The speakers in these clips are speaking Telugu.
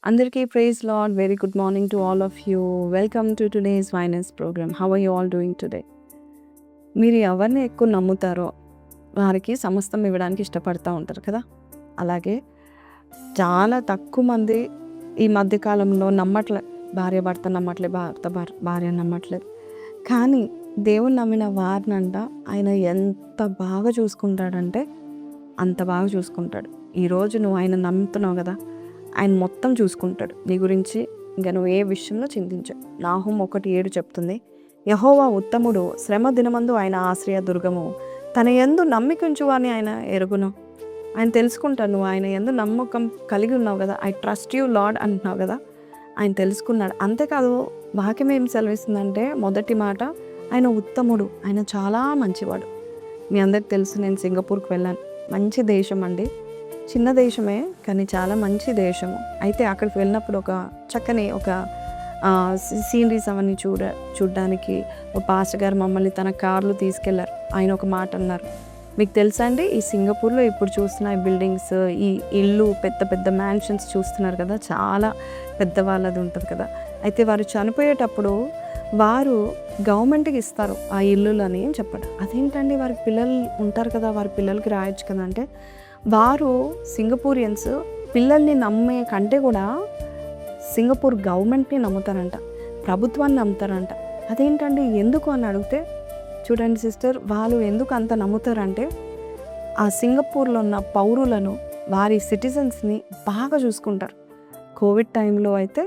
అందరికీ praise lord. Very good morning to all of you. Welcome to today's finance program. How are you all doing today? మీరు ఎవరిని ఎక్కువ నమ్ముతారో వారికి సమస్తం ఇవ్వడానికి ఇష్టపడతా ఉంటారు కదా. అలాగే చాలా తక్కువ మంది ఈ మధ్యకాలంలో భార్య భర్త నమ్మట్లేదు, భార్య నమ్మట్లేదు. కానీ దేవుని నమ్మిన వారినంట ఆయన ఎంత బాగా చూసుకుంటాడంటే అంత బాగా చూసుకుంటాడు. ఈరోజు నువ్వు ఆయన నమ్ముతున్నావు కదా, ఆయన మొత్తం చూసుకుంటాడు నీ గురించి. ఇంకా నువ్వు ఏ విషయంలో చింతించవు. నాహుము 1:7 చెప్తుంది, యెహోవా ఉత్తముడు, శ్రమ దినమందు ఆయన ఆశ్రయ దుర్గము, తన యందు నమ్మికుంచు అని ఆయన ఎరుగును. ఆయన తెలుసుకుంటాడు నువ్వు ఆయన యందు నమ్మకం కలిగి ఉన్నావు కదా. ఐ ట్రస్ట్ యూ లార్డ్ అంటున్నావు కదా, ఆయన తెలుసుకున్నాడు. అంతేకాదు వాక్యం ఏం సెలవిస్తుందంటే మొదటి మాట, ఆయన ఉత్తముడు, ఆయన చాలా మంచివాడు. మీ అందరికి తెలుసు, నేను సింగపూర్కి వెళ్ళాను. మంచి దేశం అండి, చిన్న దేశమే కానీ చాలా మంచి దేశము. అయితే అక్కడికి వెళ్ళినప్పుడు ఒక చక్కని సీనరీస్ అవన్నీ చూడడానికి ఒక పాస్టర్ గారు మమ్మల్ని తన కార్లు తీసుకెళ్లారు. ఆయన ఒక మాట అన్నారు, మీకు తెలుసా అండి, ఈ సింగపూర్లో ఇప్పుడు చూస్తున్న ఈ బిల్డింగ్స్, ఈ ఇల్లు, పెద్ద పెద్ద మ్యాన్షన్స్ చూస్తున్నారు కదా, చాలా పెద్దవాళ్ళది ఉంటుంది కదా. అయితే వారు చనిపోయేటప్పుడు వారు గవర్నమెంట్కి ఇస్తారు ఆ ఇల్లులని అని చెప్పాడు. అదేంటండి, వారికి పిల్లలు ఉంటారు కదా, వారి పిల్లలకి రాయొచ్చు కదా అంటే, వారు సింగపూరియన్స్ పిల్లల్ని నమ్మే కంటే కూడా సింగపూర్ గవర్నమెంట్ని నమ్ముతారంట, ప్రభుత్వాన్ని నమ్ముతారంట. అదేంటండి ఎందుకు అని అడిగితే, చూడండి సిస్టర్, వాళ్ళు ఎందుకు అంత నమ్ముతారంటే ఆ సింగపూర్లో ఉన్న పౌరులను, వారి సిటిజన్స్ని బాగా చూసుకుంటారు. కోవిడ్ టైంలో అయితే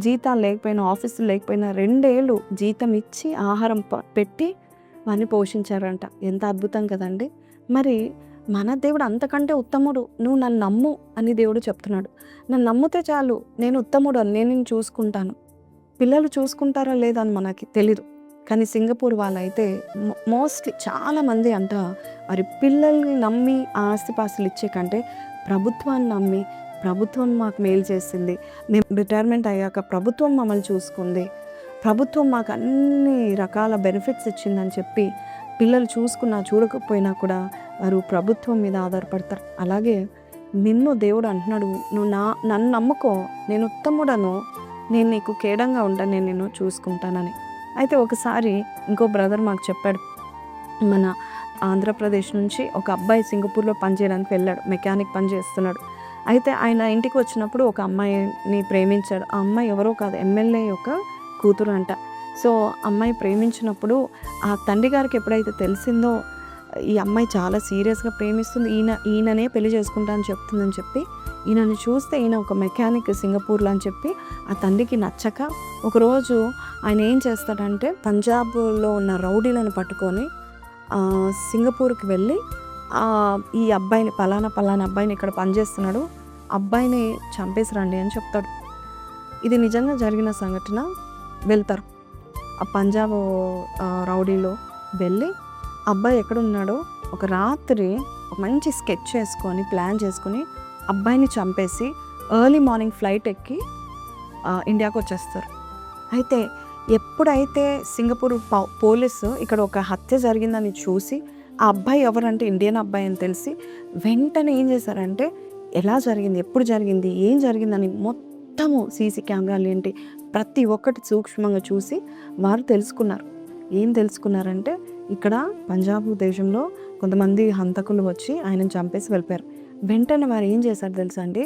జీతాలు లేకపోయినా, ఆఫీసులు లేకపోయినా 2 ఏళ్ళు జీతం ఇచ్చి ఆహారం పెట్టి వారిని పోషించారంట. ఎంత అద్భుతం కదండి. మరి మన దేవుడు అంతకంటే ఉత్తముడు. నువ్వు నన్ను నమ్ము అని దేవుడు చెప్తున్నాడు. నన్ను నమ్మితే చాలు, నేను ఉత్తముడు అని, నేను నిన్ను చూసుకుంటాను. పిల్లలు చూసుకుంటారా లేదా అని మనకి తెలీదు, కానీ సింగపూర్ వాళ్ళైతే మోస్ట్లీ చాలామంది అంట వారి పిల్లల్ని నమ్మి ఆస్తిపాస్తులు ఇచ్చే కంటే ప్రభుత్వాన్ని నమ్మి, ప్రభుత్వం మాకు మేలు చేసింది, మేము రిటైర్మెంట్ అయ్యాక ప్రభుత్వం మమ్మల్ని చూసుకుంది, ప్రభుత్వం మాకు అన్ని రకాల బెనిఫిట్స్ ఇచ్చిందని చెప్పి పిల్లలు చూడకపోయినా కూడా వారు ప్రభుత్వం మీద ఆధారపడతారు. అలాగే నిన్ను దేవుడు అంటున్నాడు, నువ్వు నన్ను నమ్ముకో, నేను ఉత్తముడను, నేను నీకు కేడంగా ఉంటాను, నేను నిన్ను చూసుకుంటానని. అయితే ఒకసారి ఇంకో బ్రదర్ మాకు చెప్పాడు, మన ఆంధ్రప్రదేశ్ నుంచి ఒక అబ్బాయి సింగపూర్లో పనిచేయడానికి వెళ్ళాడు, మెకానిక్ పని చేస్తున్నాడు. అయితే ఆయన ఇంటికి వచ్చినప్పుడు ఒక అమ్మాయిని ప్రేమించాడు. ఆ అమ్మాయి ఎవరో కాదు, ఎమ్మెల్యే యొక్క కూతురు అంట. సో అమ్మాయి ప్రేమించినప్పుడు ఆ తండ్రి గారికి ఎప్పుడైతే తెలిసిందో ఈ అమ్మాయి చాలా సీరియస్గా ప్రేమిస్తుంది, ఈయననే పెళ్లి చేసుకుంటా అని చెప్తుందని చెప్పి, ఈయనని చూస్తే ఈయన ఒక మెకానిక్ సింగపూర్లో అని చెప్పి ఆ తండ్రికి నచ్చక ఒకరోజు ఆయన ఏం చేస్తాడంటే పంజాబ్లో ఉన్న రౌడీలను పట్టుకొని సింగపూర్కి వెళ్ళి ఈ అబ్బాయిని పలానా అబ్బాయిని ఇక్కడ పనిచేస్తున్నాడు, అబ్బాయిని చంపేసి రండి అని చెప్తాడు. ఇది నిజంగా జరిగిన సంఘటన. వెళ్తారు ఆ పంజాబ్ రౌడీలో వెళ్ళి అబ్బాయి ఎక్కడున్నాడో ఒక రాత్రి ఒక మంచి స్కెచ్ చేసుకొని ప్లాన్ చేసుకొని అబ్బాయిని చంపేసి ఎర్లీ మార్నింగ్ ఫ్లైట్ ఎక్కి ఇండియాకు వచ్చేస్తారు. అయితే ఎప్పుడైతే సింగపూర్ పోలీసు ఇక్కడ ఒక హత్య జరిగిందని చూసి ఆ అబ్బాయి ఎవరంటే ఇండియన్ అబ్బాయి అని తెలిసి వెంటనే ఏం చేశారంటే ఎలా జరిగింది, ఎప్పుడు జరిగింది, ఏం జరిగిందని మొత్తము సీసీ కెమెరాలు ఏంటి ప్రతి ఒక్కటి సూక్ష్మంగా చూసి వారు తెలుసుకున్నారు. ఏం తెలుసుకున్నారంటే ఇక్కడ పంజాబ్ దేశంలో కొంతమంది హంతకులు వచ్చి ఆయనను చంపేసి వెళ్ళిపోయారు. వెంటనే వారు ఏం చేశారు తెలుసా అండి,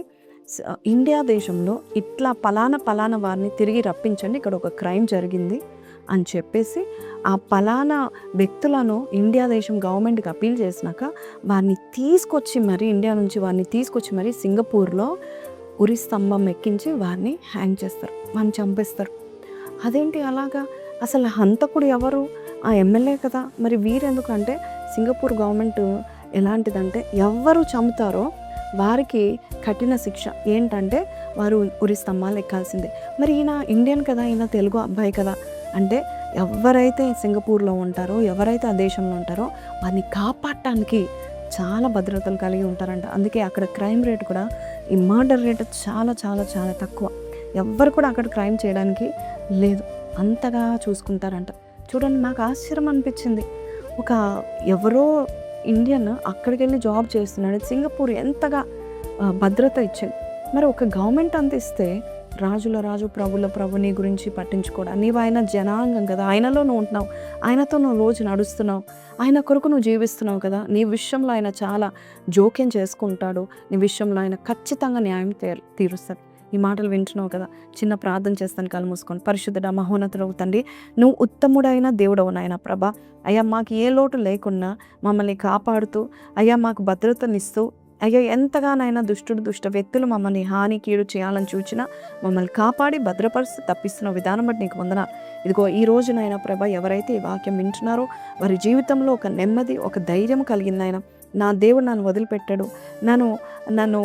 ఇండియా దేశంలో ఇట్లా పలానా వారిని తిరిగి రప్పించండి, ఇక్కడ ఒక క్రైమ్ జరిగింది అని చెప్పేసి ఆ పలానా వ్యక్తులను ఇండియా దేశం గవర్నమెంట్కి అప్పీల్ చేసినాక వారిని తీసుకొచ్చి మరి ఇండియా నుంచి వారిని తీసుకొచ్చి మరి సింగపూర్లో ఉరి స్తంభం ఎక్కించి వారిని హ్యాంగ్ చేస్తారు, వారిని చంపేస్తారు. అదేంటి అలాగా, అసలు హంతకుడు ఎవరు? ఆ ఎమ్మెల్యే కదా. మరి వీరెందుకంటే సింగపూర్ గవర్నమెంట్ ఎలాంటిదంటే ఎవరు చంపుతారో వారికి కఠిన శిక్ష ఏంటంటే వారు ఉరి స్తంభాలు ఎక్కాల్సిందే. మరి ఈయన ఇండియన్ కదా, ఈయన తెలుగు అబ్బాయి కదా అంటే ఎవరైతే సింగపూర్లో ఉంటారో, ఎవరైతే ఆ దేశంలో ఉంటారో వారిని కాపాడటానికి చాలా భద్రతలు కలిగి ఉంటారంట. అందుకే అక్కడ క్రైమ్ రేట్ కూడా, ఈ మర్డర్ రేట్ చాలా చాలా చాలా తక్కువ. ఎవ్వరు కూడా అక్కడ క్రైమ్ చేయడానికి లేదు, అంతగా చూసుకుంటారంట. చూడండి, నాకు ఆశ్చర్యం అనిపించింది. ఎవరో ఇండియన్ అక్కడికి వెళ్ళి జాబ్ చేస్తున్నాడు, సింగపూర్ ఎంతగా భద్రత ఇచ్చింది. మరి ఒక గవర్నమెంట్ అంత ఇస్తే రాజుల రాజు ప్రభుల ప్రభు నీ గురించి పట్టించుకోడా. నీవు ఆయన జనాంగం కదా, ఆయనలో నువ్వు ఉంటున్నావు, ఆయనతో నువ్వు రోజు నడుస్తున్నావు, ఆయన కొరకు నువ్వు జీవిస్తున్నావు కదా. నీ విషయంలో ఆయన చాలా జోక్యం చేసుకుంటాడు, నీ విషయంలో ఆయన ఖచ్చితంగా న్యాయం తీరుస్తాడు. ఈ మాటలు వింటున్నావు కదా, చిన్న ప్రార్థన చేస్తాను, కళ్ళు మూసుకొని. పరిశుద్ధుడా మహోన్నతుడవు తండ్రి, నువ్వు ఉత్తముడైన దేవుడవు నాయన ప్రభా. అయ్యా మాకు ఏ లోటు లేకున్నా మమ్మల్ని కాపాడుతూ, అయ్యా మాకు భద్రతనిస్తూ, అయ్యో ఎంతగానైనా దుష్ట వ్యక్తులు మమ్మల్ని హాని కీడు చేయాలని చూచినా మమ్మల్ని కాపాడి భద్రపరుస్తూ తప్పిస్తున్న విధానం బట్టి నీకు వందనాలు. ఇదిగో ఈ రోజునైనా ప్రభా, ఎవరైతే ఈ వాక్యం వింటున్నారో వారి జీవితంలో ఒక నెమ్మది, ఒక ధైర్యం కలిగిందైనా. నా దేవుడు నన్ను వదిలిపెట్టాడు, నన్ను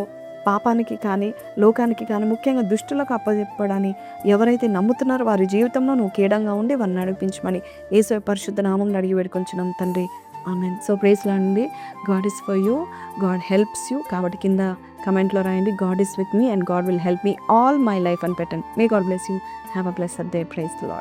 పాపానికి కానీ లోకానికి కానీ ముఖ్యంగా దుష్టులకు అప్పచెప్పడాన్ని ఎవరైతే నమ్ముతున్నారో వారి జీవితంలో నువ్వు కీడంగా ఉండి వారిని నడిపించమని యేసు పరిశుద్ధ నామం అడిగి వేడుకొంచున్నాం తండ్రి, ఆమెన్. సో ప్రైజ్ లాండి. God is for you, God helps you. కాబట్టి కింద కమెంట్లో రాయండి, God is with me and God will help me all my life అని పెట్టండి. May God bless you. Have a blessed day. Praise the lord.